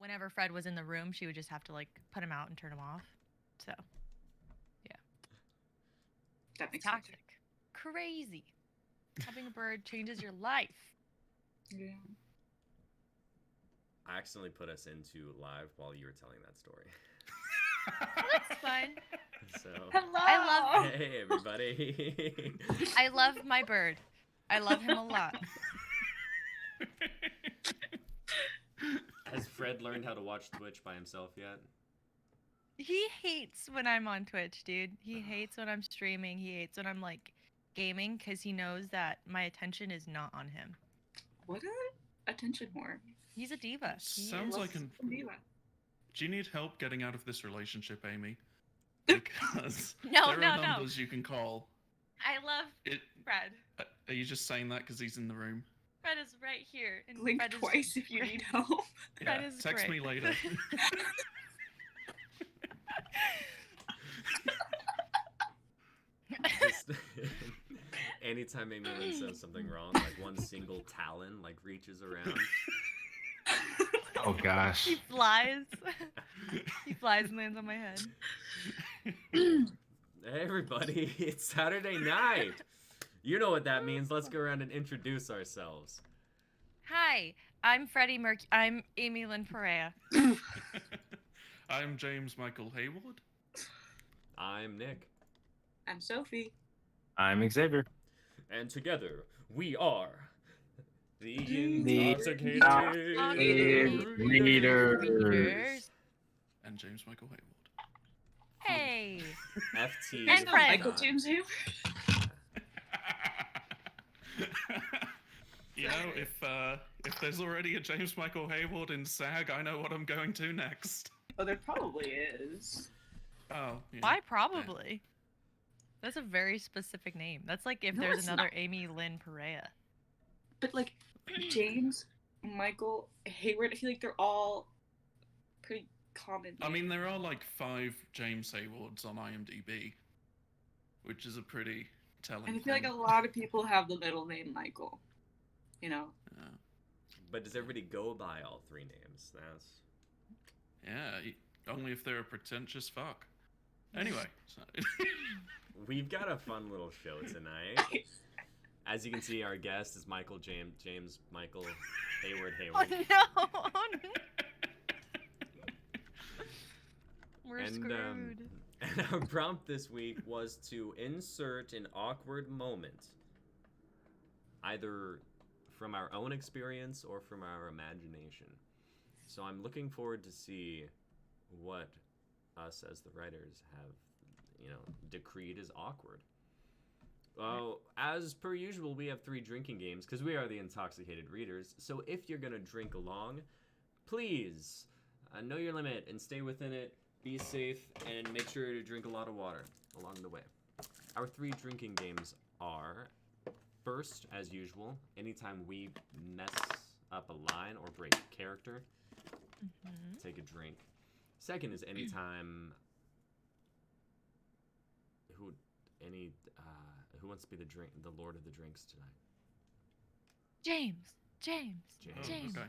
whenever Fred was in the room, she would just have to like put him out and turn him off. So, yeah. That makes Toxic. sense. Crazy. Having a bird changes your life. Yeah. I accidentally put us into live while you were telling that story. That's fine. So, Hello. hey everybody. I love my bird. I love him a lot. Has Fred learned how to watch Twitch by himself yet? He hates when I'm on Twitch, dude. He hates when I'm streaming. He hates when I'm like gaming because he knows that my attention is not on him. What a attention whore. He's a diva. He Sounds is. like an. Diva. Do you need help getting out of this relationship, Amy? Because No, there no, are no. numbers you can call. I love It, Fred. are you just saying that because he's in the room? Fred is right here. And Blink Fred is twice if you great. need help. That Yeah, is text great. me later. Just- anytime Amy Lynn says something wrong, like one single talon like reaches around. Oh gosh. He flies. He flies and lands on my head. Hey everybody, it's Saturday night. You know what that means. Let's go around and introduce ourselves. Hi, I'm I'm Amy Lynn Perea. I'm James Michael Hayward. I'm Nick. I'm Sophie. I'm Xavier. And together we are the The Intoxicated Readers. And James Michael Hayward. Hey. FT. And I'm Fred. Michael James Hayward. You know, if there's already a James Michael Hayward in SAG, I know what I'm going to next. Oh, there probably is. Oh, yeah. Why probably? That's a very specific name. That's like if No, there's it's another not. Amy Lynn Perea. But like James, Michael, Hayward, I feel like they're all pretty common. I mean, there are like 5 James Haywards on IMDb, which is a pretty telling and I feel like thing. a lot of people have the middle name Michael. You know? Yeah. But does everybody go by all 3 names? That's Yeah, only if they're a pretentious fuck. Anyway, so we've got a fun little show tonight. As you can see, our guest is Michael James Michael Hayward Oh Hayward. no! Oh, no. We're And, screwed. And our prompt this week was to insert an awkward moment, either from our own experience or from our imagination. So I'm looking forward to see what us as the writers have, decreed as awkward. Well, as per usual, we have 3 drinking games because we are the Intoxicated Readers. So if you're going to drink along, please know your limit and stay within it. Be safe and make sure to drink a lot of water along the way. Our 3 drinking games are, first, as usual, anytime we mess up a line or break character, take a drink. Second is anytime who wants to be the Lord of the Drinks tonight? James. Oh, okay.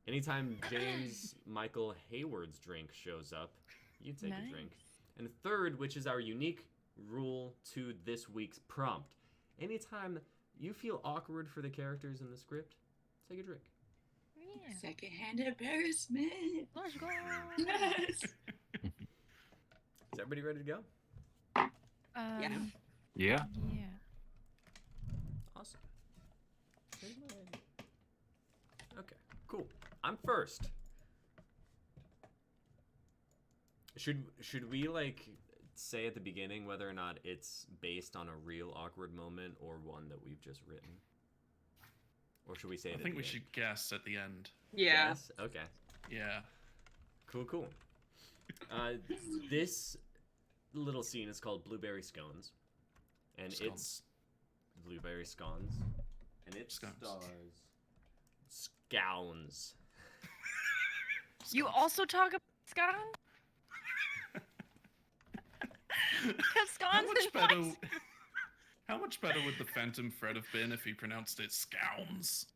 Anytime James Michael Hayward's drink shows up, you take a drink. And third, which is our unique rule to this week's prompt, anytime you feel awkward for the characters in the script, take a drink. Yeah. Secondhand embarrassment. Let's go. Yes. Is everybody ready to go? Yeah. Yeah. Yeah. Awesome. Okay, cool. I'm first. Should we like say at the beginning whether or not it's based on a real awkward moment or one that we've just written? Or should we say it I at think the we end? should guess at the end. Yeah. Yes? Okay. Yeah. Cool. This little scene is called Blueberry Scones. And Scones. it's blueberry scones. And it Scones. stars Scones. You also talk about scones? How much in better? voice. How much better would the Phantom Fred have been if he pronounced it Scowns?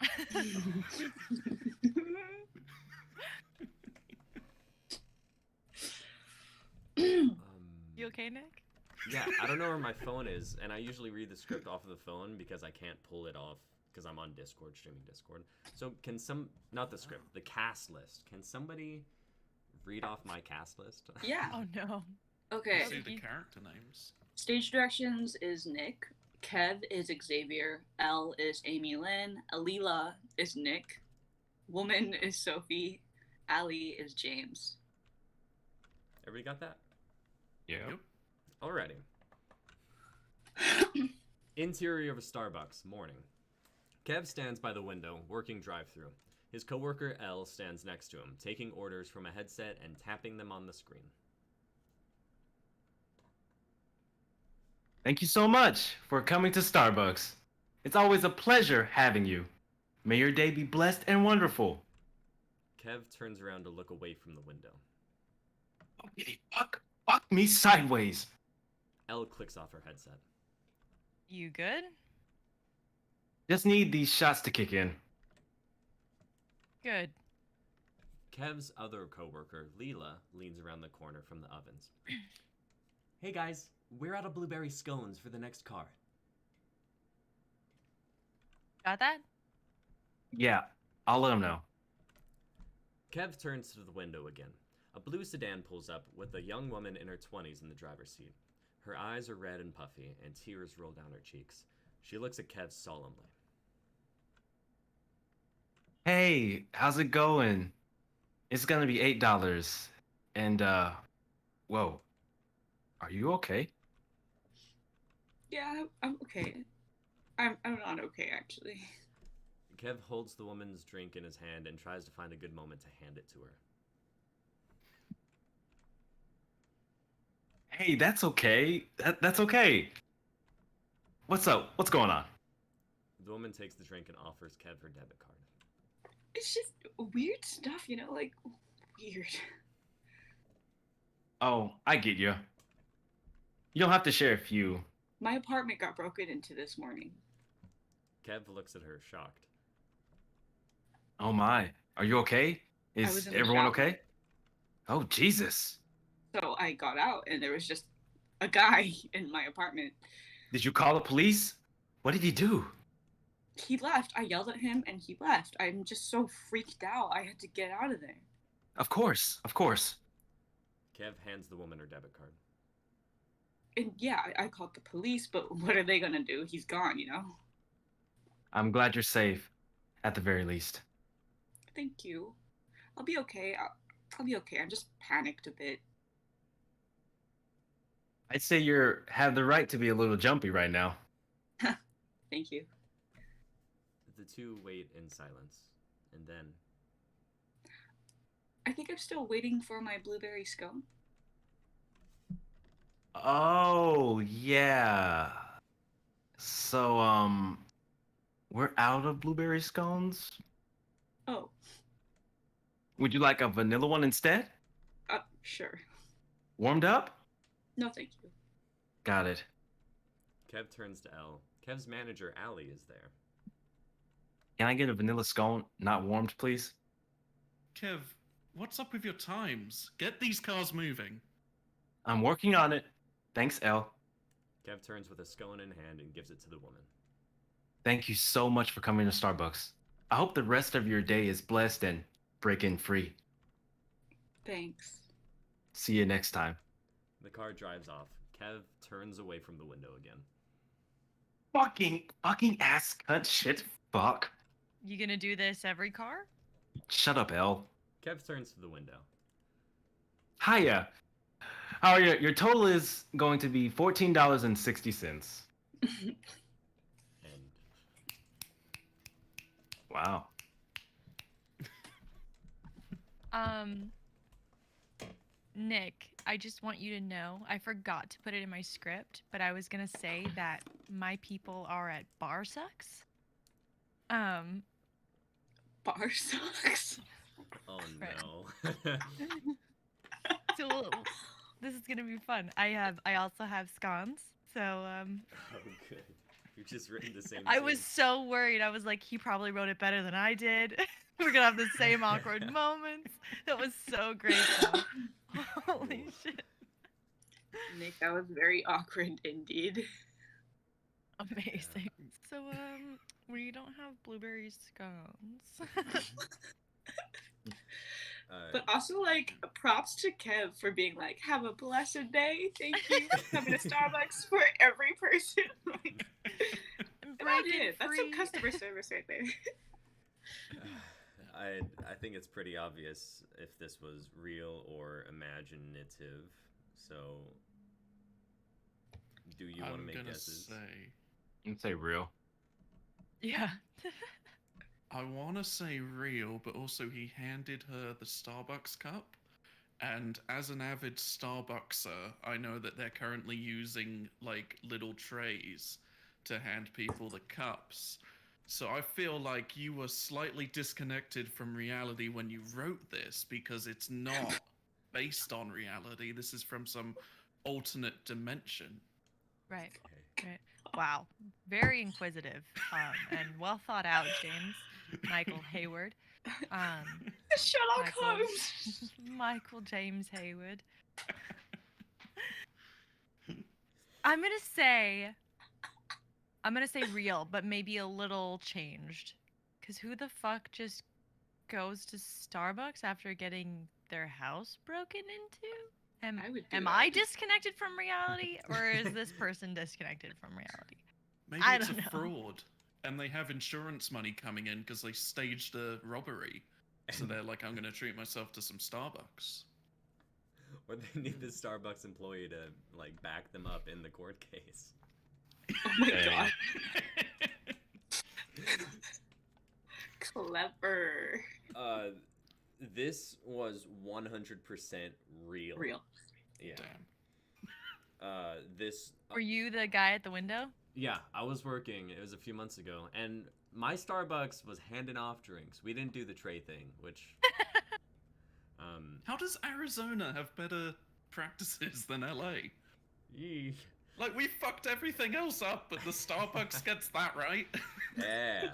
okay, Nick? Yeah, I don't know where my phone is, and I usually read the script off of the phone because I can't pull it off because I'm on Discord, streaming Discord. So can not the script, the cast list. Can somebody read off my cast list? Yeah. Oh no. Okay. See the character names. Stage directions is Nick. Kev is Xavier. L is Amy Lynn. Alila is Nick. Woman is Sophie. Ali is James. Everybody got that? Yeah. Yep. Alrighty. Interior of a Starbucks, morning. Kev stands by the window, working drive-thru. His coworker L stands next to him, taking orders from a headset and tapping them on the screen. Thank you so much for coming to Starbucks. It's always a pleasure having you. May your day be blessed and wonderful. Kev turns around to look away from the window. Okay, fuck me sideways. Elle clicks off her headset. You good? Just need these shots to kick in. Good. Kev's other coworker, Leela, leans around the corner from the ovens. Hey guys, we're out of blueberry scones for the next car. Got that? Yeah, I'll let him know. Kev turns to the window again. A blue sedan pulls up with a young woman in her 20s in the driver's seat. Her eyes are red and puffy, and tears roll down her cheeks. She looks at Kev solemnly. Hey, how's it going? It's gonna be $8. And, whoa. Are you okay? Yeah, I'm okay. I'm not okay, actually. Kev holds the woman's drink in his hand and tries to find a good moment to hand it to her. Hey, that's okay. That's okay. What's up? What's going on? The woman takes the drink and offers Kev her debit card. It's just weird stuff, you know, like weird. Oh, I get you. You don't have to share if you... My apartment got broken into this morning. Kev looks at her, shocked. Oh my. Are you okay? was Is in the everyone shower. okay? Oh, Jesus. So I got out and there was just a guy in my apartment. Did you call the police? What did he do? He left. I yelled at him and he left. I'm just so freaked out. I had to get out of there. Of course, of course. Kev hands the woman her debit card. And yeah, I called the police, but what are they gonna do? He's gone, you know? I'm glad you're safe, at the very least. Thank you. I'll be okay. I'll be okay. I'm just panicked a bit. I'd say have the right to be a little jumpy right now. Thank you. The two wait in silence, and then I think I'm still waiting for my blueberry scone. Oh, yeah. So, we're out of blueberry scones. Oh, Would you like a vanilla one instead? sure. Warmed up? No, thank you. Got it. Kev turns to Elle. Kev's manager, Allie, is there. Can I get a vanilla scone, not warmed, please? Kev, what's up with your times? Get these cars moving. I'm working on it. Thanks, Elle. Kev turns with a scone in hand and gives it to the woman. Thank you so much for coming to Starbucks. I hope the rest of your day is blessed and break-in free. Thanks. See you next time. The car drives off. Kev turns away from the window again. Fucking ass cunt shit. Fuck. You gonna do this every car? Shut up, Elle. Kev turns to the window. Hiya. How are you? Your total is going to be $14.60. And Wow. Nick, I just want you to know, I forgot to put it in my script, but I was gonna say that my people are at Bar Sucks. Bar sucks. oh Right. no. So this is gonna be fun. I also have scones, so Oh good. You've just written the same I scene. was so worried. I was like, he probably wrote it better than I did. We're gonna have the same awkward moments. That was so great though. Holy shit. Nick, that was very awkward indeed. Amazing. So, we don't have blueberry scones. But also, like, props to Kev for being like, have a blessed day. Thank you. Having a Starbucks for every person. Like, And good on break him. it That's some free. customer service right there. I think it's pretty obvious if this was real or imaginative. So, do you want to I'm make gonna guesses? say. I'd say real. Yeah. I want to say real, but also he handed her the Starbucks cup. And as an avid Starbuckser, I know that they're currently using like little trays to hand people the cups. So I feel like you were slightly disconnected from reality when you wrote this because it's not based on reality. This is from some alternate dimension. Right. Okay. Right. Wow. Very inquisitive. And well thought out, James. Michael Hayward. Sherlock Michael. Holmes. Michael James Hayward. I'm gonna say real, but maybe a little changed. Cause who the fuck just goes to Starbucks after getting their house broken into? I would do Am that. I disconnected from reality, or is this person disconnected from reality? Maybe I it's don't a know. fraud, and they have insurance money coming in because they staged a robbery. So they're like, I'm gonna treat myself to some Starbucks. Or they need the Starbucks employee to like back them up in the court case. Oh my Dang. god. Clever. This was 100% real. Real. Yeah. Damn. This. Were you the guy at the window? Yeah, I was working. It was a few months ago, and my Starbucks was handing off drinks. We didn't do the tray thing, which. How does Arizona have better practices than LA? Yee. Like, we fucked everything else up, but the Starbucks gets that right. Yeah.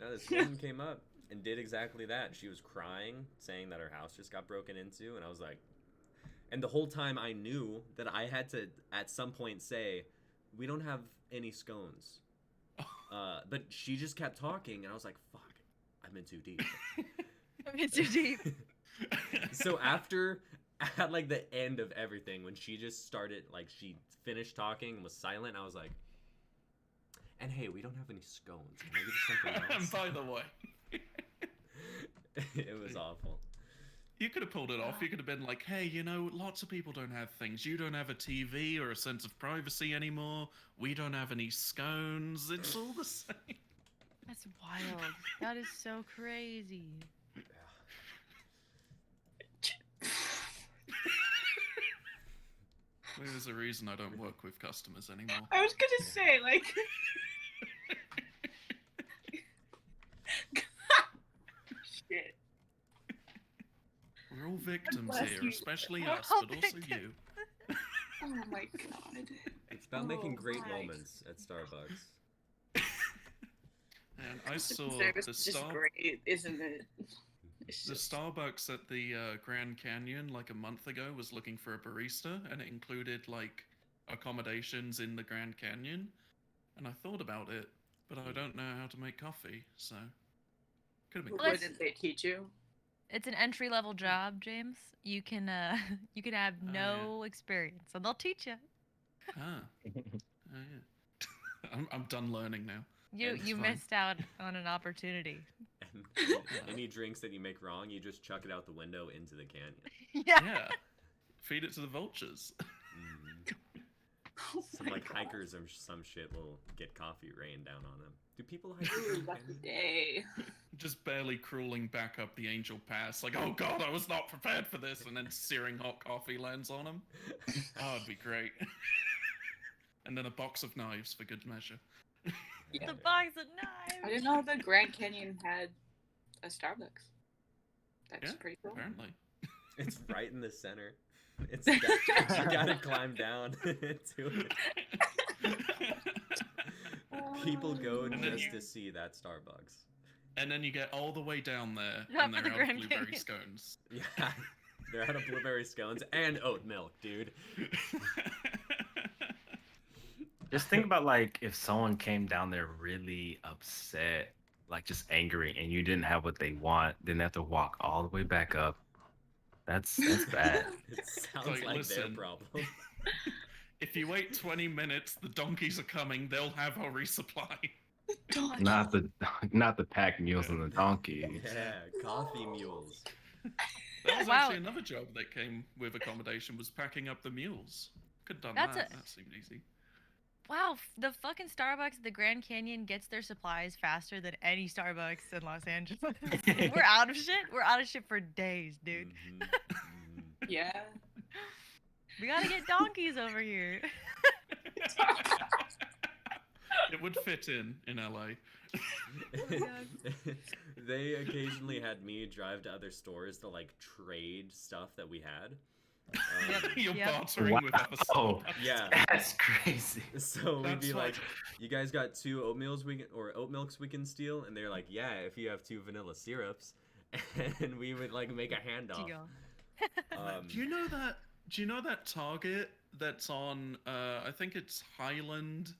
No, this woman came up and did exactly that. She was crying, saying that her house just got broken into, and I was like, and the whole time I knew that I had to at some point say, we don't have any scones. But she just kept talking, and I was like, fuck, I'm in too deep. I'm in too deep. So after, at like the end of everything, when she just started, like she finished talking and was silent, I was like, and hey, we don't have any scones. Can I give you something else? And by the way, It was awful. you could have pulled it off. You could have been like, hey, you know, lots of people don't have things. You don't have a TV or a sense of privacy anymore. We don't have any scones. It's all the same. That's wild. That is so crazy. Maybe there's a reason I don't work with customers anymore. I was gonna say, like. Shit. We're all victims Bless here, you. especially We're us, all but also victims. you. Oh my god. It's about making Oh great my. moments at Starbucks. And I saw Service the is just great, isn't it? It's The just- Starbucks at the Grand Canyon like a month ago was looking for a barista, and it included like accommodations in the Grand Canyon. And I thought about it, but I don't know how to make coffee, so could have been Well, great. Wouldn't they teach you? It's an entry level job, James. You can you can have Oh, no experience, and they'll teach you. Ah, oh yeah. I'm done learning now. You And- you Fine. missed out on an opportunity. And any drinks that you make wrong, you just chuck it out the window into the canyon. Yeah. Yeah, feed it to the vultures. Mhm. Oh Some my like God. hikers or some shit will get coffee rained down on them. Do people hike in the Ooh, Grand lucky Canyon? day. Just barely crawling back up the Angel Pass, like, oh god, I was not prepared for this, and then searing hot coffee lands on him. Oh, it'd be great. And then a box of knives for good measure. Yeah. The box of I knives. didn't know the Grand Canyon had a Starbucks. That's Yeah, pretty cool. Apparently. It's right in the center. It's you gotta climb down to it. People go And then just you- to see that Starbucks. And then you get all the way down there, Not and for they're the out of Grand blueberry Canyon. scones. Yeah. They're out of blueberry scones and oat milk, dude. Just think about like if someone came down there really upset, like just angry, and you didn't have what they want, then they have to walk all the way back up. That's bad. It sounds Like, like their listen. problem. If you wait 20 minutes, the donkeys are coming. They'll have our resupply. Not the pack mules and the donkeys. Yeah, coffee mules. That was Wow. actually another job that came with accommodation, was packing up the mules. Could have done That's that. a- That seemed easy. Wow, the fucking Starbucks at the Grand Canyon gets their supplies faster than any Starbucks in Los Angeles. We're out of shit. We're out of shit for days, dude. Mhm, mhm. Yeah. We gotta get donkeys over here. It would fit in LA. They occasionally had me drive to other stores to like trade stuff that we had. You're Yep. bartering with other Wow. Starbucks. Yeah. That's crazy. So we'd That's be like, like- "You guys got 2 oatmeals oat milks we can steal?" And they're like, "Yeah, if you have 2 vanilla syrups." And we would like make a handoff. Deal. Do you know that Target that's on? I think it's Highland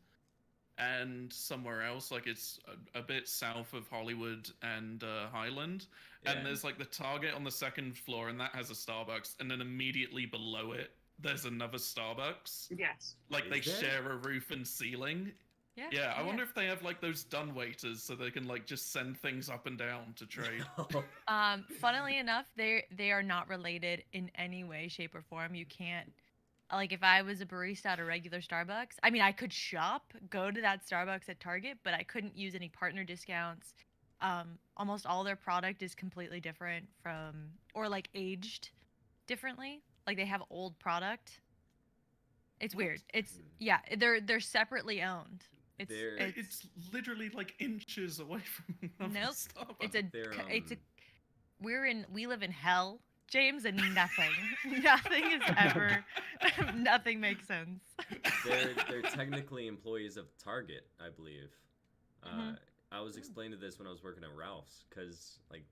and somewhere else. Like it's a bit south of Hollywood and Highland. Yeah. And there's like the Target on the second floor, and that has a Starbucks. And then immediately below it, there's another Starbucks. Yes. Like they Is there? share a roof and ceiling. Yeah. Yeah, I wonder if they have like those done waiters so they can like just send things up and down to trade. Funnily enough, they are not related in any way, shape, or form. You can't like if I was a barista at a regular Starbucks, I mean I could shop, go to that Starbucks at Target, but I couldn't use any partner discounts. Almost all their product is completely different from or like aged differently. Like they have old product. It's weird. It's yeah, they're separately owned. It's They're- It's literally like inches away from another Nope. Starbucks. it's a They're, it's a we live in hell, James, and nothing is ever nothing makes sense. they're technically employees of Target, I believe. Mhm. I was explaining this when I was working at Ralph's, because like,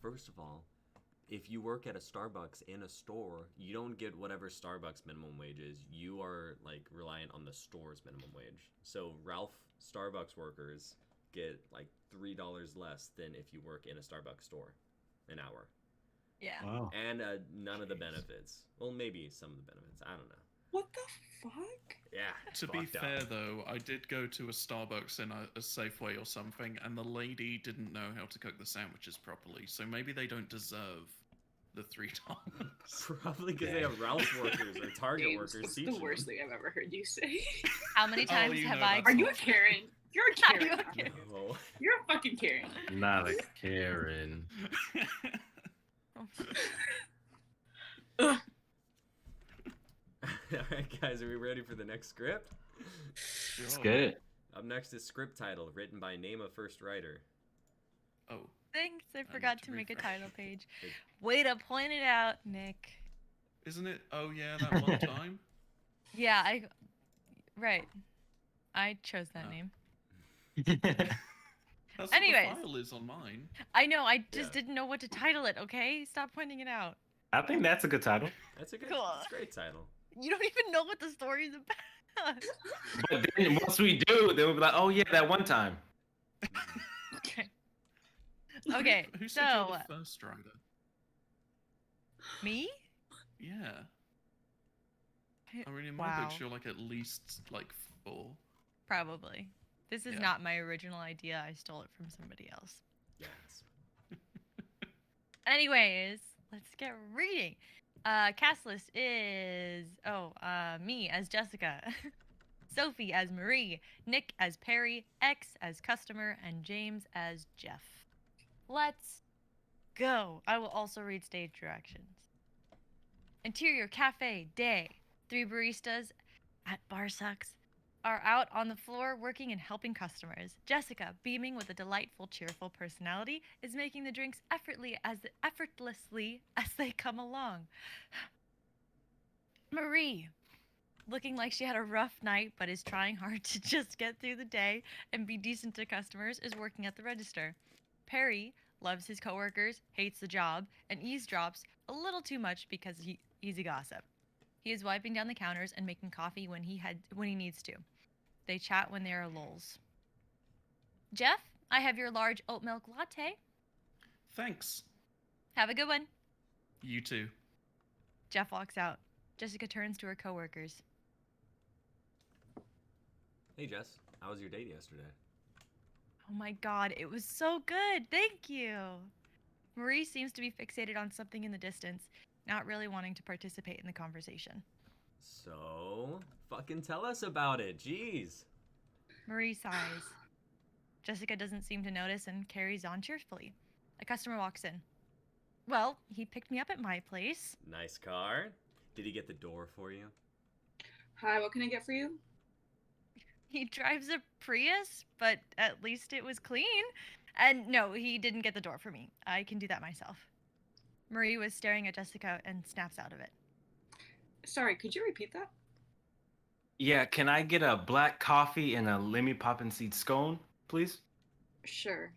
first of all, if you work at a Starbucks in a store, you don't get whatever Starbucks minimum wage is. You are like reliant on the store's minimum wage. So Ralph Starbucks workers get like $3 less than if you work in a Starbucks store an hour. Yeah. Wow. And none of the benefits. Well, maybe some of the benefits. I don't know. What the fuck? Yeah. To be fucked up. fair, though, I did go to a Starbucks in a Safeway or something, and the lady didn't know how to cook the sandwiches properly, so maybe they don't deserve the $3. Probably because they have Ralph's workers or Target James, workers that's teaching the worst them. thing I've ever heard you say. How many Oh, times you have know I? that's Are you a awful. Karen? You're a Are you Karen. a Karen? No. You're a fucking Karen. Not a Karen. Ugh. Alright, guys, are we ready for the next script? Let's Sure. get it. Up next is script title, written by name of first writer. Oh, Thanks, I need forgot to to make a refresh. title page. It- Way to point it out, Nick. isn't it? Oh yeah, that one time. Yeah, right. I chose that Oh. name. That's Anyways. what the file is on mine. I know, I just Yeah. didn't know what to title it, okay? Stop pointing it out. I think that's a good title. That's a good, Cool. that's a great title. You don't even know what the story's about. But then once we do, then we'll be like, oh yeah, that one time. Okay. Okay, Who said you're so the first writer? me? Yeah. I mean, in my Wow. books, you're like at least like 4. Probably. This is Yeah. not my original idea. I stole it from somebody else. Yes. Anyways, let's get reading. Cast list is me as Jessica, Sophie as Marie, Nick as Perry, X as customer, and James as Jeff. Let's go. I will also read stage directions. Interior cafe day. 3 baristas at Bar Sucks are out on the floor working and helping customers. Jessica, beaming with a delightful, cheerful personality, is making the drinks effortlessly as they come along. Marie, looking like she had a rough night but is trying hard to just get through the day and be decent to customers, is working at the register. Perry, loves his coworkers, hates the job, and eavesdrops a little too much because he's a gossip. He is wiping down the counters and making coffee when he needs to. They chat when there are lulls. Jeff, I have your large oat milk latte. Thanks. Have a good one. You too. Jeff walks out. Jessica turns to her coworkers. Hey Jess, how was your date yesterday? Oh my god, it was so good. Thank you. Marie seems to be fixated on something in the distance, not really wanting to participate in the conversation. So, fucking tell us about it. Jeez. Marie sighs. Jessica doesn't seem to notice and carries on cheerfully. A customer walks in. Well, he picked me up at my place. Nice car. Did he get the door for you? Hi, what can I get for you? He drives a Prius, but at least it was clean. And no, he didn't get the door for me. I can do that myself. Marie was staring at Jessica and snaps out of it. Sorry, could you repeat that? Yeah, can I get a black coffee and a lemon poppin' seed scone, please? Sure.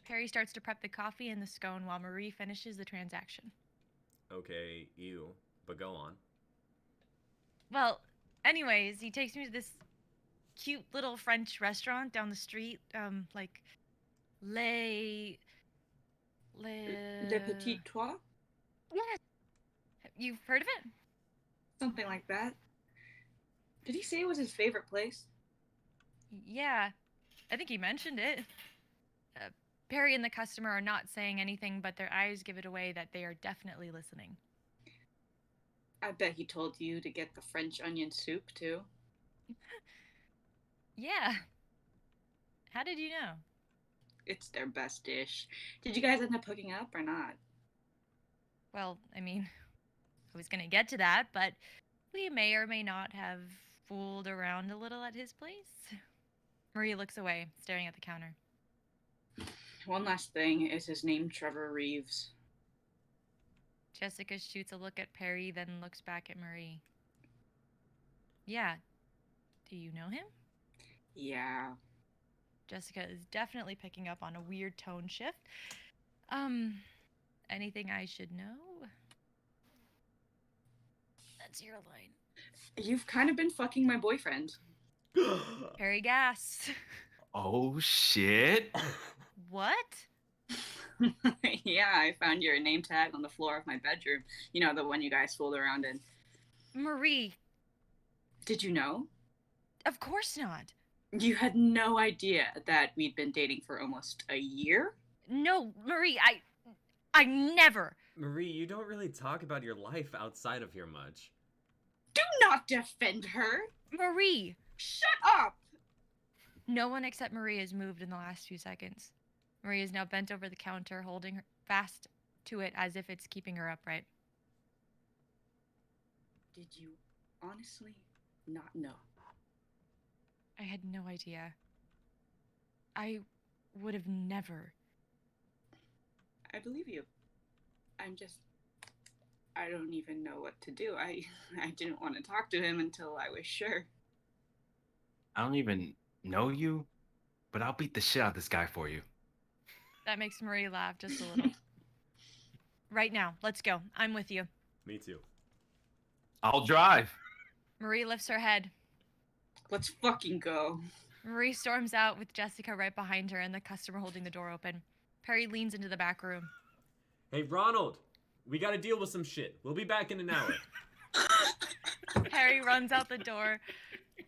Perry starts to prep the coffee and the scone while Marie finishes the transaction. Okay, you. But go on. Well, anyways, he takes me to this cute little French restaurant down the street, like Le Petit Trois? Yes. You've heard of it? Something like that. Did he say it was his favorite place? Yeah, I think he mentioned it. Perry and the customer are not saying anything, but their eyes give it away that they are definitely listening. I bet he told you to get the French onion soup, too. Yeah. How did you know? It's their best dish. Did you guys end up hooking up or not? Well, I mean, I was gonna get to that, but we may or may not have fooled around a little at his place. Marie looks away, staring at the counter. One last thing, is his name Trevor Reeves? Jessica shoots a look at Perry, then looks back at Marie. Yeah. Do you know him? Yeah. Jessica is definitely picking up on a weird tone shift. Anything I should know? That's your line. You've kind of been fucking my boyfriend. Perry gasps. Oh shit. What? Yeah, I found your name tag on the floor of my bedroom. You know, the one you guys fooled around in. Marie, Did you know? of course not. You had no idea that we'd been dating for almost a year? No, Marie, I never. Marie, you don't really talk about your life outside of here much. Do not defend her! Marie! Shut up! No one except Marie has moved in the last few seconds. Marie is now bent over the counter, holding her fast to it as if it's keeping her upright. Did you honestly not know? I had no idea. I would have never. I believe you. I don't even know what to do. I didn't want to talk to him until I was sure. I don't even know you, but I'll beat the shit out of this guy for you. That makes Marie laugh just a little. Right now, let's go. I'm with you. Me too. I'll drive. Marie lifts her head. Let's fucking go. Marie storms out with Jessica right behind her and the customer holding the door open. Perry leans into the back room. Hey, Ronald, we gotta deal with some shit. We'll be back in an hour. Perry runs out the door.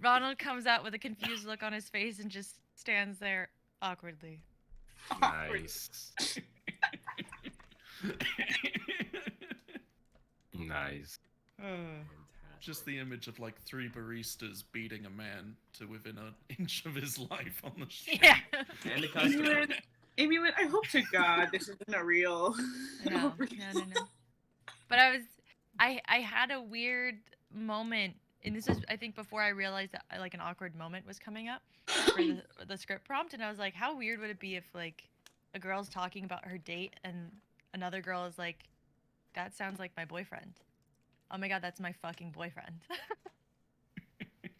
Ronald comes out with a confused look on his face and just stands there awkwardly. Nice. Nice. Just the image of like 3 baristas beating a man to within an inch of his life on the street. Yeah. And the customer. Amy Lynn, I hope to God this isn't a real. No. But I had a weird moment, and this was, I think, before I realized that like an awkward moment was coming up for the script prompt, and I was like, how weird would it be if like a girl's talking about her date and another girl is like, that sounds like my boyfriend. Oh my god, that's my fucking boyfriend.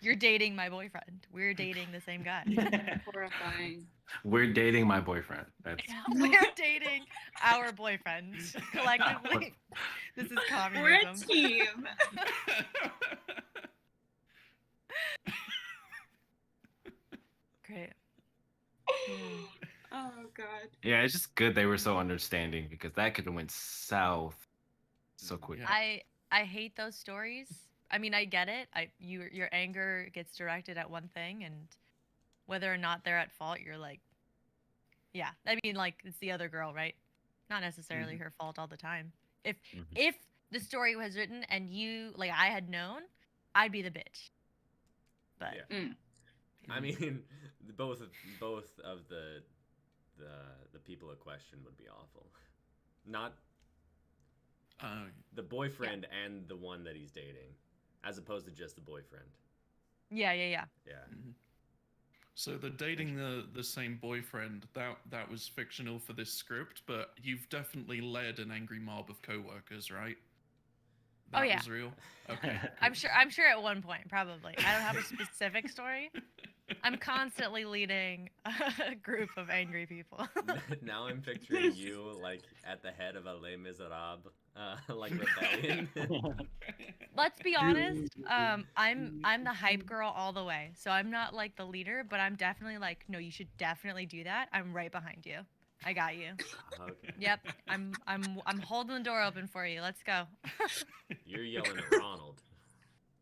You're dating my boyfriend. We're dating the same guy. Horrifying. We're dating my boyfriend. That's We're dating our boyfriend collectively. This is We're a communism. team. Great. Oh god. yeah. It's just good they were so understanding because that could have went south so quick. Yeah. I hate those stories. I mean, I get it. Your anger gets directed at one thing, and whether or not they're at fault, you're like, yeah. I mean, like it's the other girl, right? Not necessarily her fault all the time. If Mhm. if the story was written and you like I had known, I'd be the bitch. But Yeah. Mm. I mean, both of the people in question would be awful. Not the boyfriend and the one that he's dating, as opposed to just the boyfriend. yeah. Yeah. Mhm. So the dating the same boyfriend that was fictional for this script, but you've definitely led an angry mob of coworkers, right? Oh, That yeah. was real. Okay. I'm sure at one point probably. I don't have a specific story. I'm constantly leading a group of angry people. Now I'm picturing you like at the head of a Les Miserables, like rebellion. Let's be honest. I'm the hype girl all the way. So I'm not like the leader, but I'm definitely like, no, you should definitely do that. I'm right behind you. I got you. Okay. Yep. I'm holding the door open for you. Let's go. You're yelling at Ronald.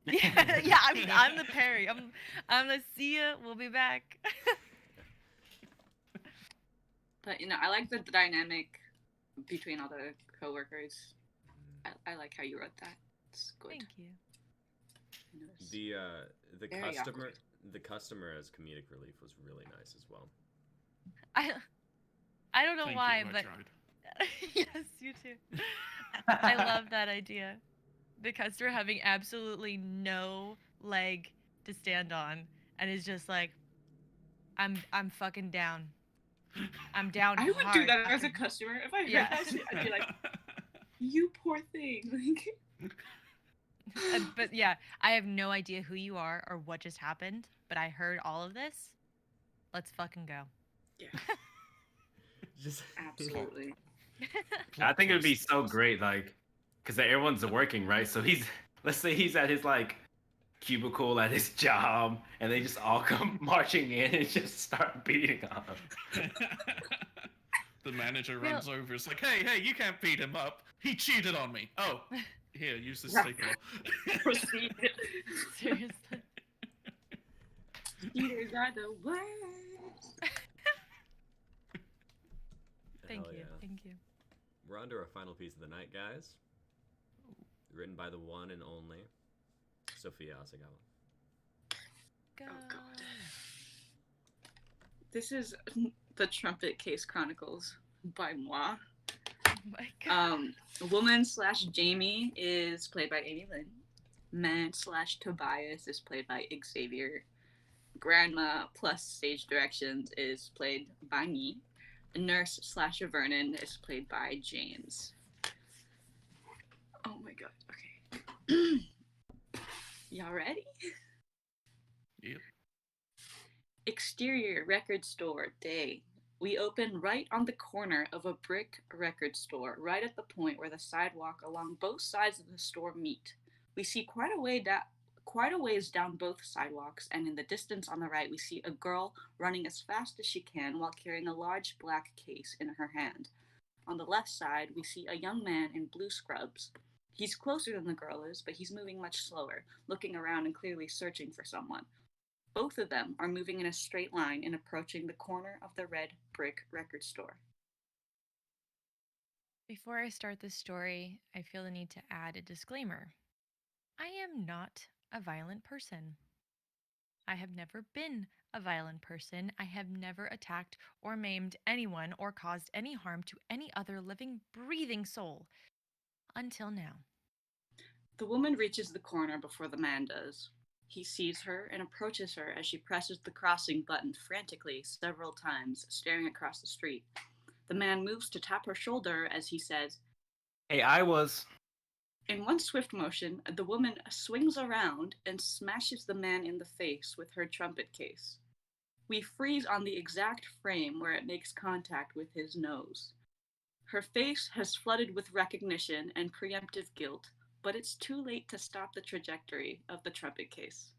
yeah. I'm the Perry. I'm the see ya. We'll be back. But I like the dynamic between all the coworkers. I like how you wrote that. It's good. Thank you. The Very customer awkward. the customer as comedic relief was really nice as well. I don't know Thank why, you, I but tried. yes, you too. I love that idea. The customer having absolutely no leg to stand on and is just like, I'm fucking down. I'm down I would hard. do that as a customer if I heard Yeah. that shit. I'd be like, "You poor thing." Like, But yeah, I have no idea who you are or what just happened, but I heard all of this. Let's fucking go. yeah, Just absolutely. I think it would be so great, like, because everyone's working, right? So let's say he's at his like cubicle at his job, and they just all come marching in and just start beating on him. The manager runs over. It's like, hey, you can't beat him up. He cheated on me. Oh, here, use this stapler. Proceed. Seriously. Cheaters are the worst. Thank Hell you. yeah. Thank you. We're under our final piece of the night, guys. Written by the one and only Sophia Asagawa. Go. Oh, God. This is the Trumpet Case Chronicles by moi. Oh my god. Woman / Jamie is played by Amy Lynn. Man / Tobias is played by Xavier. Grandma plus stage directions is played by me. Nurse / Vernon is played by James. Oh my god. Okay. Y'all ready? Yep. Exterior record store day. We open right on the corner of a brick record store, right at the point where the sidewalk along both sides of the store meet. We see quite a ways down both sidewalks, and in the distance on the right, we see a girl running as fast as she can while carrying a large black case in her hand. On the left side, we see a young man in blue scrubs. He's closer than the girl is, but he's moving much slower, looking around and clearly searching for someone. Both of them are moving in a straight line and approaching the corner of the red brick record store. Before I start this story, I feel the need to add a disclaimer. I am not a violent person. I have never been a violent person. I have never attacked or maimed anyone or caused any harm to any other living, breathing soul. Until now. The woman reaches the corner before the man does. He sees her and approaches her as she presses the crossing button frantically several times, staring across the street. The man moves to tap her shoulder as he says, Hey, I was. In one swift motion, the woman swings around and smashes the man in the face with her trumpet case. We freeze on the exact frame where it makes contact with his nose. Her face has flooded with recognition and preemptive guilt, but it's too late to stop the trajectory of the trumpet case.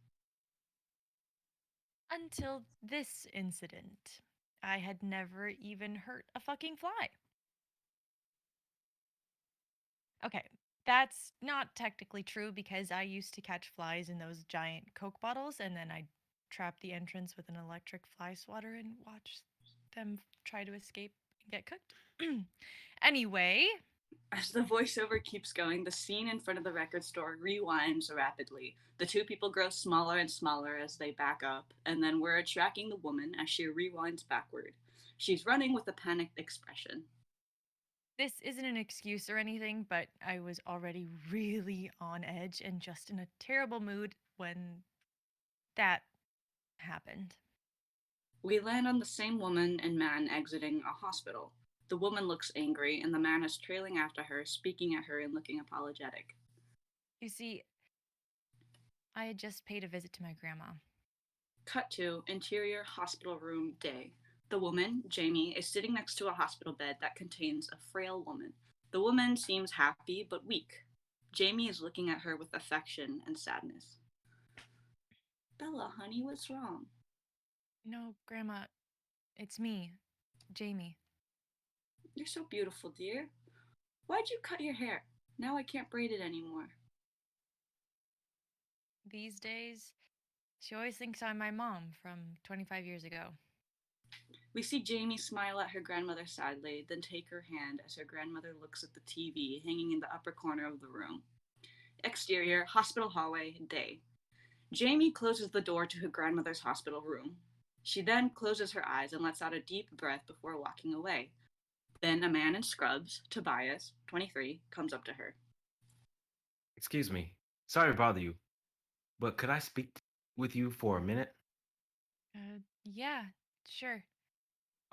Until this incident, I had never even hurt a fucking fly. Okay, that's not technically true because I used to catch flies in those giant Coke bottles and then I'd trap the entrance with an electric fly swatter and watch them try to escape and get cooked. Anyway, As the voiceover keeps going, the scene in front of the record store rewinds rapidly. The two people grow smaller and smaller as they back up, and then we're tracking the woman as she rewinds backward. She's running with a panicked expression. this isn't an excuse or anything, but I was already really on edge and just in a terrible mood when that happened. We land on the same woman and man exiting a hospital. The woman looks angry, and the man is trailing after her, speaking at her and looking apologetic. You see, I had just paid a visit to my grandma. Cut to interior hospital room day. The woman, Jamie, is sitting next to a hospital bed that contains a frail woman. The woman seems happy but weak. Jamie is looking at her with affection and sadness. Bella, honey, what's wrong? No, Grandma, it's me, Jamie. You're so beautiful, dear. Why'd you cut your hair? Now I can't braid it anymore. These days, she always thinks I'm my mom from 25 years ago. We see Jamie smile at her grandmother sadly, then take her hand as her grandmother looks at the TV hanging in the upper corner of the room. Exterior, hospital hallway, day. Jamie closes the door to her grandmother's hospital room. She then closes her eyes and lets out a deep breath before walking away. Then a man in scrubs, Tobias, 23, comes up to her. Excuse me. Sorry to bother you, but could I speak with you for a minute? Yeah, sure.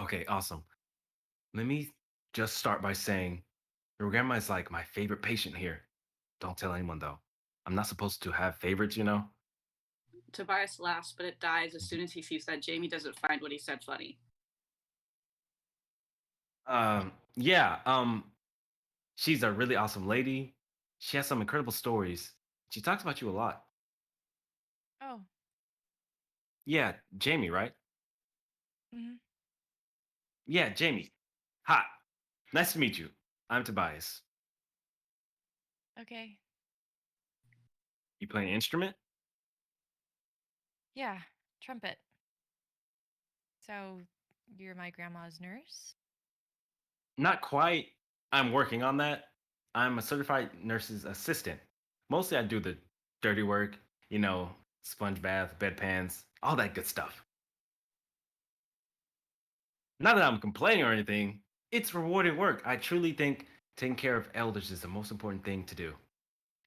Okay, awesome. Let me just start by saying your grandma is like my favorite patient here. Don't tell anyone though. I'm not supposed to have favorites, you know? Tobias laughs, but it dies as soon as he sees that Jamie doesn't find what he said funny. Yeah, she's a really awesome lady. She has some incredible stories. She talks about you a lot. Oh, Yeah, Jamie, right? mm-hmm. Yeah, Jamie. Hi. Nice to meet you. I'm Tobias. Okay. You play an instrument? Yeah, trumpet. So, you're my grandma's nurse? Not quite. I'm working on that. I'm a certified nurse's assistant. Mostly I do the dirty work, you know, sponge bath, bedpans, all that good stuff. Not that I'm complaining or anything. It's rewarding work. I truly think taking care of elders is the most important thing to do.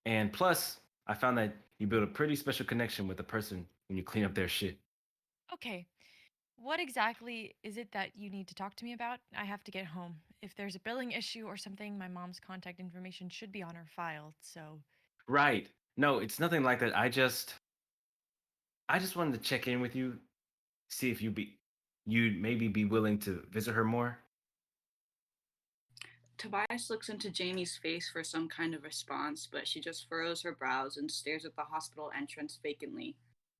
And plus, I found that you build a pretty special connection with a person when you clean up their shit. Okay. What exactly is it that you need to talk to me about? I have to get home. If there's a billing issue or something, my mom's contact information should be on her file, so. Right. No, it's nothing like that. I just wanted to check in with you, see if you'd maybe be willing to visit her more. Tobias looks into Jamie's face for some kind of response, but she just furrows her brows and stares at the hospital entrance vacantly,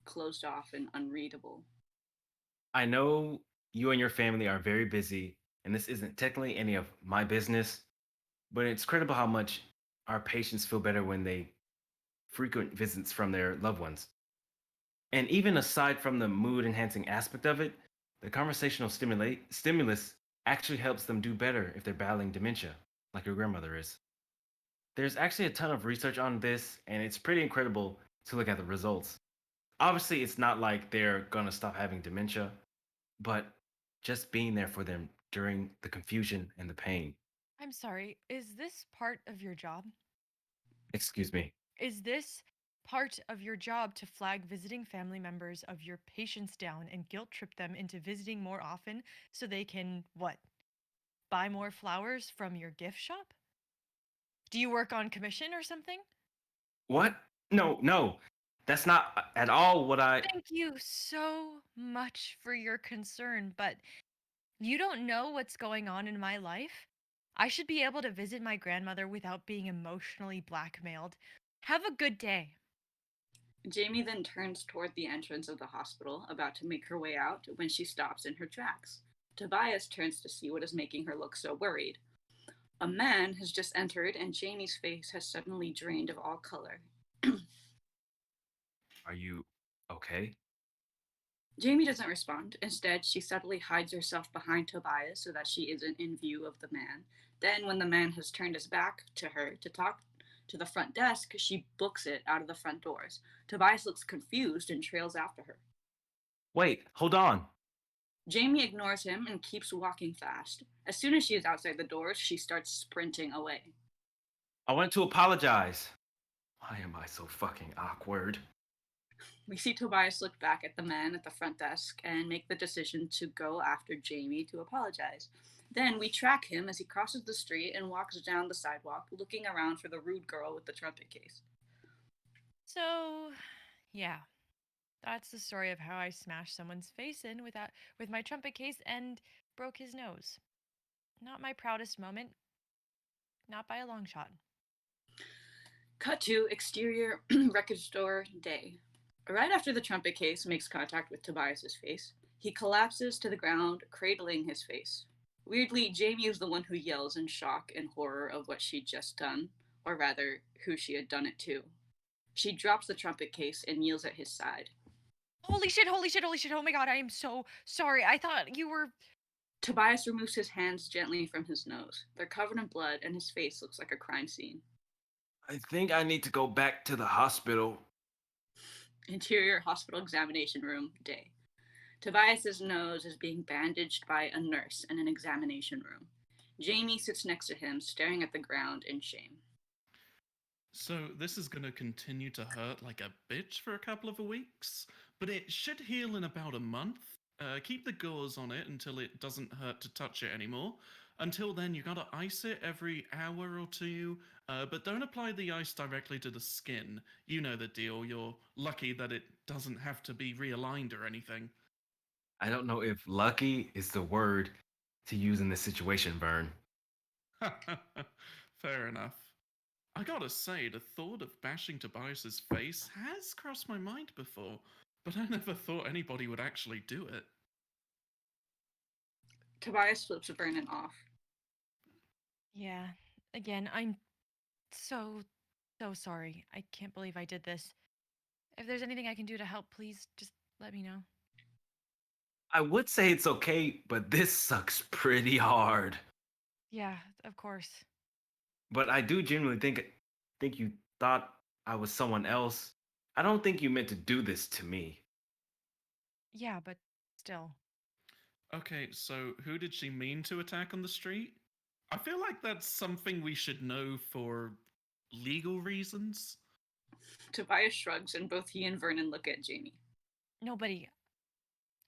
closed off and unreadable. I know you and your family are very busy, and this isn't technically any of my business, but it's credible how much our patients feel better when they frequent visits from their loved ones. And even aside from the mood enhancing aspect of it, the conversational stimulus actually helps them do better if they're battling dementia, like your grandmother is. There's actually a ton of research on this, and it's pretty incredible to look at the results. Obviously, it's not like they're gonna stop having dementia, but just being there for them during the confusion and the pain. I'm sorry, is this part of your job? Excuse me. Is this part of your job to flag visiting family members of your patients down and guilt trip them into visiting more often so they can, what, buy more flowers from your gift shop? Do you work on commission or something? What? No, no. That's not at all what I. Thank you so much for your concern, but you don't know what's going on in my life. I should be able to visit my grandmother without being emotionally blackmailed. Have a good day. Jamie then turns toward the entrance of the hospital, about to make her way out, when she stops in her tracks. Tobias turns to see what is making her look so worried. A man has just entered, and Jamie's face has suddenly drained of all color. Are you okay? Jamie doesn't respond. Instead, she subtly hides herself behind Tobias so that she isn't in view of the man. Then, when the man has turned his back to her to talk to the front desk, she books it out of the front doors. Tobias looks confused and trails after her. Wait, hold on. Jamie ignores him and keeps walking fast. As soon as she is outside the doors, she starts sprinting away. I want to apologize. Why am I so fucking awkward? We see Tobias look back at the man at the front desk and make the decision to go after Jamie to apologize. Then we track him as he crosses the street and walks down the sidewalk, looking around for the rude girl with the trumpet case. So, yeah. That's the story of how I smashed someone's face in with my trumpet case and broke his nose. Not my proudest moment. Not by a long shot. Cut to exterior record store day. Right after the trumpet case makes contact with Tobias's face, he collapses to the ground, cradling his face. Weirdly, Jamie is the one who yells in shock and horror of what she'd just done, or rather, who she had done it to. She drops the trumpet case and kneels at his side. Holy shit, holy shit, holy shit. Oh my god, I am so sorry. I thought you were. Tobias removes his hands gently from his nose. They're covered in blood, and his face looks like a crime scene. I think I need to go back to the hospital. Interior hospital examination room day. Tobias's nose is being bandaged by a nurse in an examination room. Jamie sits next to him, staring at the ground in shame. So this is going to continue to hurt like a bitch for a couple of weeks, but it should heal in about a month. Keep the gauze on it until it doesn't hurt to touch it anymore. Until then, you gotta ice it every hour or two, but don't apply the ice directly to the skin. You know the deal. You're lucky that it doesn't have to be realigned or anything. I don't know if lucky is the word to use in this situation, Vern. Fair enough. I gotta say, the thought of bashing Tobias's face has crossed my mind before, but I never thought anybody would actually do it. Tobias flips Vernon off. Yeah. Again, I'm so sorry. I can't believe I did this. If there's anything I can do to help, please just let me know. I would say it's okay, but this sucks pretty hard. Yeah, of course. But I do genuinely think you thought I was someone else. I don't think you meant to do this to me. Yeah, but still. Okay, so who did she mean to attack on the street? I feel like that's something we should know for legal reasons. Tobias shrugs, and both he and Vernon look at Jamie. Nobody.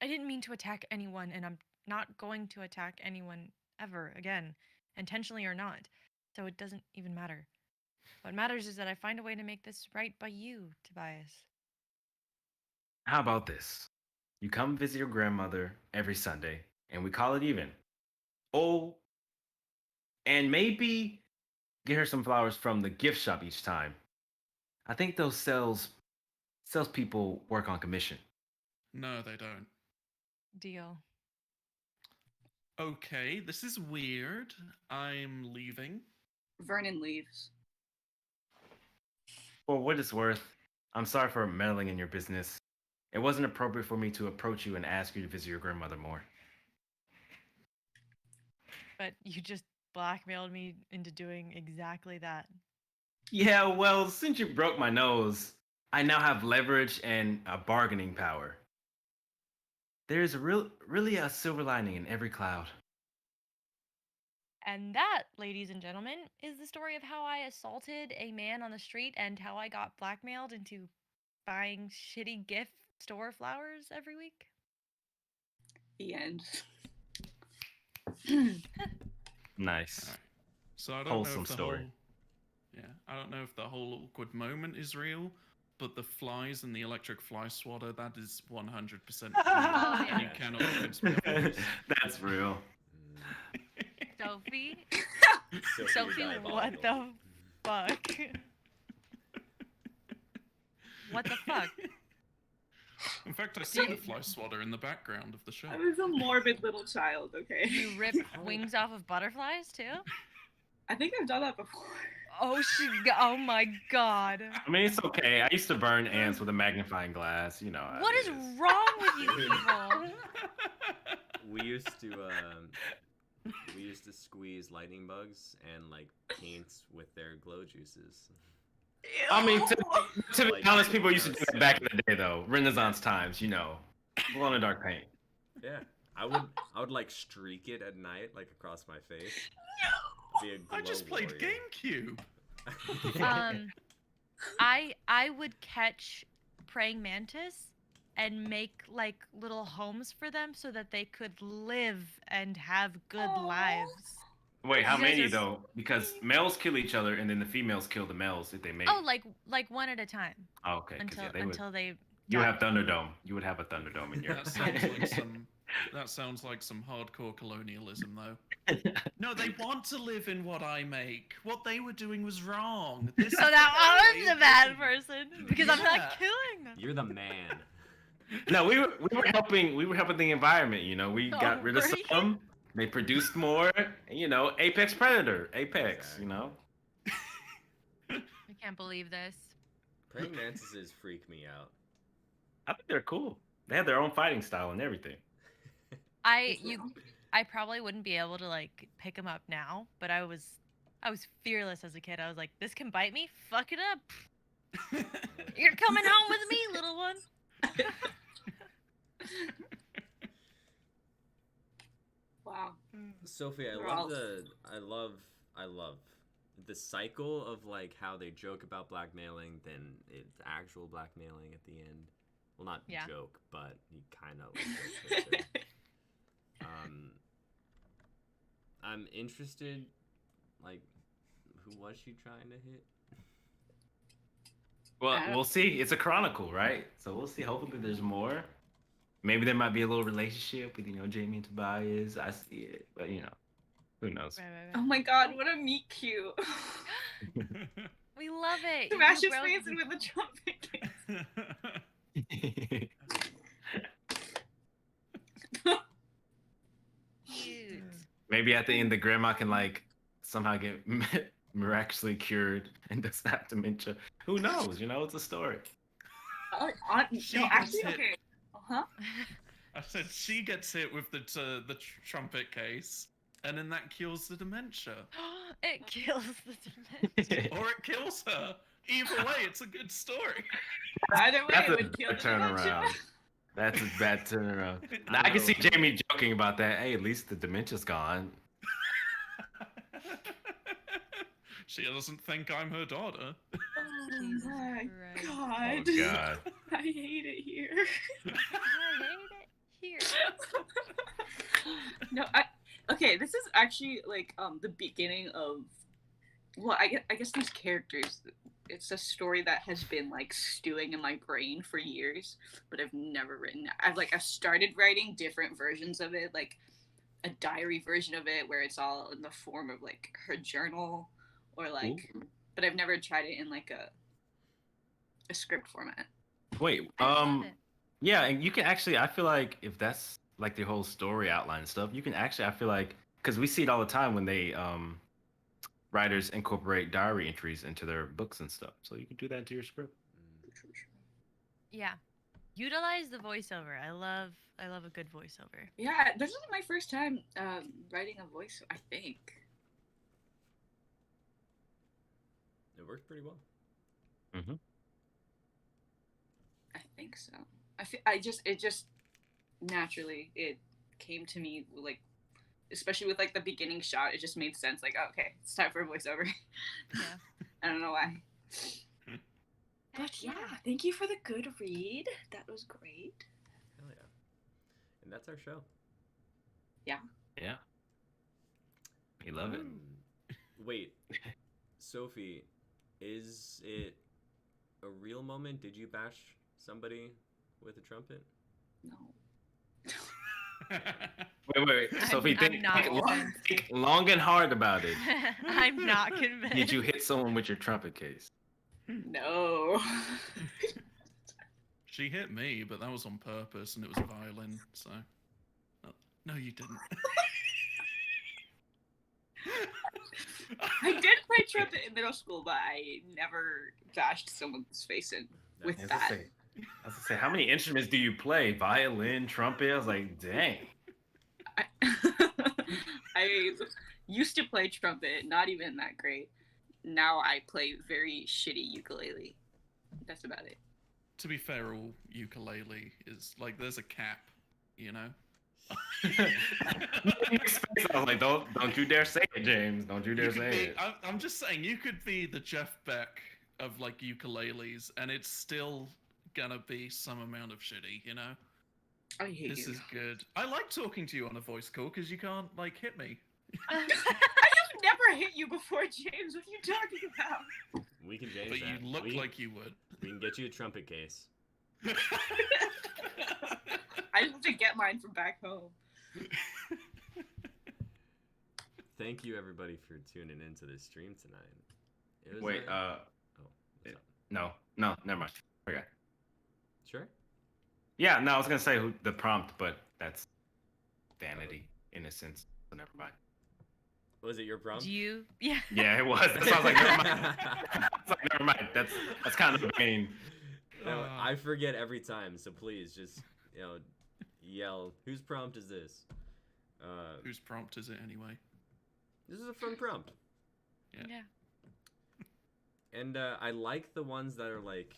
I didn't mean to attack anyone, and I'm not going to attack anyone ever again, intentionally or not. So it doesn't even matter. What matters is that I find a way to make this right by you, Tobias. How about this? You come visit your grandmother every Sunday, and we call it even. Oh, and maybe get her some flowers from the gift shop each time. I think those salespeople work on commission. No, they don't. Deal. Okay, this is weird. I'm leaving. Vernon leaves. For what it's worth, I'm sorry for meddling in your business. It wasn't appropriate for me to approach you and ask you to visit your grandmother more. But you just blackmailed me into doing exactly that. Yeah, well, since you broke my nose, I now have leverage and a bargaining power. There's really a silver lining in every cloud. And that, ladies and gentlemen, is the story of how I assaulted a man on the street and how I got blackmailed into buying shitty gift store flowers every week. The end. Nice. Alright. So I don't know Wholesome if the story. whole Yeah, I don't know if the whole awkward moment is real, but the flies and the electric fly swatter, that is 100% real. Oh, yeah. You cannot convince me otherwise. That's real. Sophie? Sophie, Sophie, you're what diabolical. the fuck? What the fuck? In fact, I see the Dude. fly swatter in the background of the show. I was a morbid little child, okay? You rip wings off of butterflies too? I think I've done that before. Oh my god. I mean, it's okay. I used to burn ants with a magnifying glass. You know. how What it is wrong with you Dude. people? We used to squeeze lightning bugs and like paints with their glow juices. I mean, to be Like, honest, people used to do yes. that back in the day, though. Renaissance times, you know, glow in the dark paint. Yeah, I would like streak it at night, like across my face. Be a I just glow played warrior. GameCube. I would catch praying mantis and make like little homes for them so that they could live and have good Aw. lives. Wait, how You guys many are- though? Because males kill each other, and then the females kill the males if they mate. Oh, like one at a time Oh, okay. 'Cause, until yeah, they would. until they. You would die. have Thunderdome. You would have a Thunderdome in your. That sounds like some. That sounds like some hardcore colonialism, though. No, they want to live in what I make. What they were doing was wrong. This So is now the I'm way the of bad living. person because I'm Yeah. not killing them. You're the man. No, we were helping the environment. You know, we got Oh, rid of were you? some. They produced more. And, you know, apex predator, apex. Exactly. You know. I can't believe this. Praying mantises freak me out. I think they're cool. They have their own fighting style and everything. I probably wouldn't be able to like pick them up now, but I was fearless as a kid. I was like, this can bite me. Fuck it up. You're coming home with me, little one. Wow. Sophie, I Gross. love the cycle of like how they joke about blackmailing, then it's actual blackmailing at the end. Well, not Yeah. joke, but he kind of like jokes it. I'm interested. Like, who was she trying to hit? Well, we'll see. It's a chronicle, right? So we'll see. Hopefully, there's more. Maybe there might be a little relationship with Jamie and Tobias. I see it, but who knows? Oh my god, what a meet cute. We love it. Smash You his broke- face in with a trumpet case. Cute. Maybe at the end, the grandma can like somehow get miraculously cured and doesn't have dementia. Who knows? It's a story. She No, gets actually, hit. okay. Uh-huh. I said she gets hit with the trumpet case, and then that kills the dementia, It kills the dementia. or it kills her. Either way, it's a good story. Either way, That's it a would kill bad the dementia. turnaround. That's a bad turnaround. I Now, I can know. see Jamie joking about that. Hey, at least the dementia's gone. She doesn't think I'm her daughter. Oh Jesus my Christ. god. Oh God. I hate it here. I hate it here. No, okay, this is actually like the beginning of I guess these characters, it's a story that has been like stewing in my brain for years, but I've never written it. I've started writing different versions of it, like a diary version of it where it's all in the form of like her journal or like but I've never tried it in like a script format. Wait. I love it. Yeah, and you can actually. I feel like if that's like the whole story outline and stuff, you can actually. I feel like because we see it all the time when they writers incorporate diary entries into their books and stuff. So you can do that into your script. Yeah. Utilize the voiceover. I love a good voiceover. Yeah, this is my first time writing a voice, I think. It worked pretty well. Mm-hmm. I think so. It just naturally it came to me like, especially with like the beginning shot. It just made sense. Like, oh, okay, it's time for a voiceover. Yeah. I don't know why. But Heck yeah, thank you for the good read. That was great. Hell yeah. And that's our show. Yeah. We love it. Wait, Sophie, Is it a real moment? Did you bash somebody with a trumpet? No. Wait. Sophie, I'm not convinced. think long and hard about it. I'm not convinced. Did you hit someone with your trumpet case? No. She hit me, but that was on purpose, and it was a violin. So, no, you didn't. I did play trumpet in middle school, but I never bashed someone's face in with I was that. gonna say, how many instruments do you play? Violin, trumpet? I was like, dang. I used to play trumpet, not even that great. Now I play very shitty ukulele. That's about it. To be fair, all ukulele is like there's a cap, you know. I was like, don't you dare say it, James. Don't you dare say it. I'm just saying, you could be the Jeff Beck of like ukuleles, and it's still gonna be some amount of shitty, you know. I hate This you. is good. I like talking to you on a voice call because you can't like hit me. I have never hit you before, James. What are you talking about? We can change But that. you look we, like you would. we can get you a trumpet case. I have to get mine from back home. Thank you everybody for tuning into this stream tonight. It was Wait, what's up? no, never mind. Okay. Sure. Yeah, no, I was gonna say the prompt, but that's vanity in a sense. So never mind. Was it your prompt? Do you? Yeah. Yeah, it was. That's why I was like, never mind. It's like, never mind. That's kind of the main. No, I forget every time, so please just yell. Whose prompt is this? Whose prompt is it anyway? This is a fun prompt, Yeah. and I like the ones that are like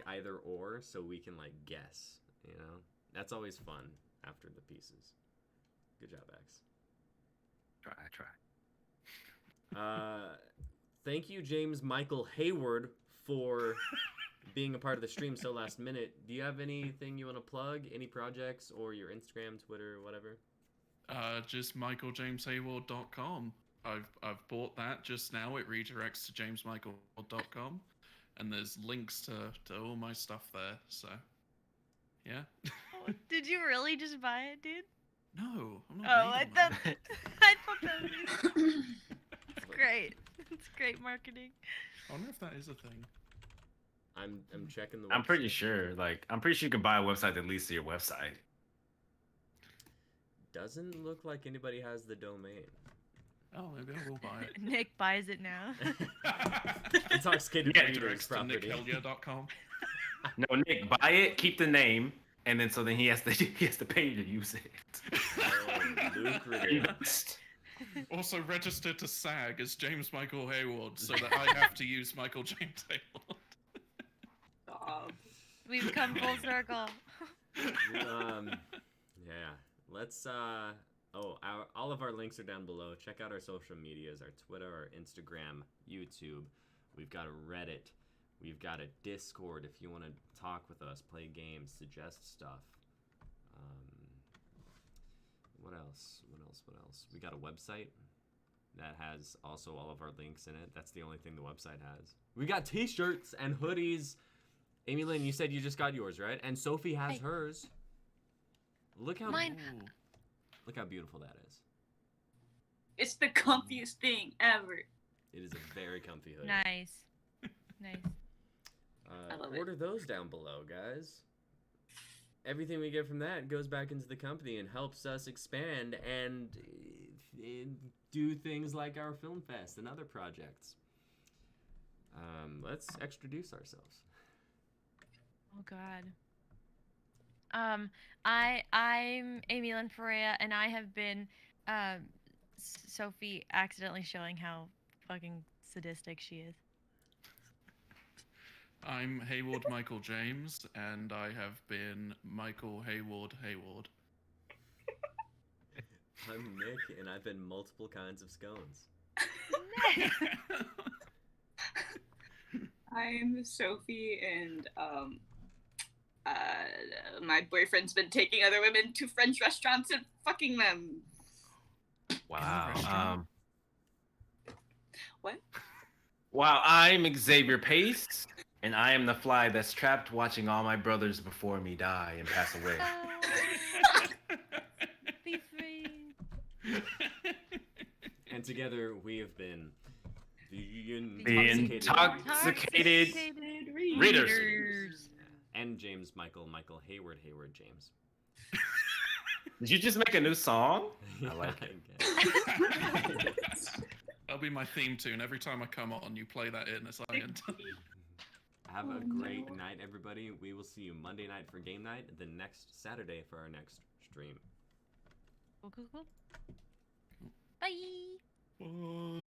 either or, so we can like guess. You know, that's always fun after the pieces. Good job, X. I try. Thank you, James Michael Hayward, for being a part of the stream so last minute. Do you have anything you want to plug? Any projects or your Instagram, Twitter, whatever? Just michaeljameshayward.com. I've bought that just now. It redirects to jamesmichael.com, and there's links to all my stuff there. So, yeah. Oh, did you really just buy it, dude? No, I'm not. Oh, made I on thought that. I thought that was it's great. It's great marketing. I wonder if that is a thing. I'm checking the website. I'm pretty sure. Like, I'm pretty sure you can buy a website that leads to your website. Doesn't look like anybody has the domain. Oh, maybe I will buy it. Nick buys it now. Intoxicated Yeah, Readers Redirects to property. nickhellier.com. No, Nick, buy it, keep the name, and then he has to pay you to use it. Oh, lucrative. Also register to SAG as James Michael Hayward so that I have to use Michael James Hayward. We've come full circle. Yeah. Let's all of our links are down below. Check out our social medias, our Twitter, our Instagram, YouTube. We've got a Reddit. We've got a Discord if you want to talk with us, play games, suggest stuff. What else? We got a website that has also all of our links in it. That's the only thing the website has. We got t-shirts and hoodies. Amy Lynn, you said you just got yours, right? And Sophie has Hey. hers. Look how Mine. Ooh. Look how beautiful that is. It's the comfiest thing ever. It is a very comfy hoodie. Nice. I love it. Order those down below, guys. Everything we get from that goes back into the company and helps us expand and do things like our film fest and other projects. Let's introduce ourselves. Oh God. I'm Amy Lynn Ferreira, and I have been Sophie accidentally showing how fucking sadistic she is. I'm Hayward Michael James, and I have been Michael Hayward. I'm Nick, and I've been multiple kinds of scones. I'm Sophie, and my boyfriend's been taking other women to French restaurants and fucking them. Wow. Restaurant? What? While I'm Xavier Pace, and I am the fly that's trapped watching all my brothers before me die and pass away. Be free. And together we have been the The Intoxicated Intoxicated Readers. Readers. and James Michael Hayward James. Did you just make a new song? I like it. That'll be my theme tune. Every time I come on, you play that in as I enter. Have Oh, a great no. night, everybody. We will see you Monday night for game night, then next Saturday for our next stream. Cool. Bye. Bye.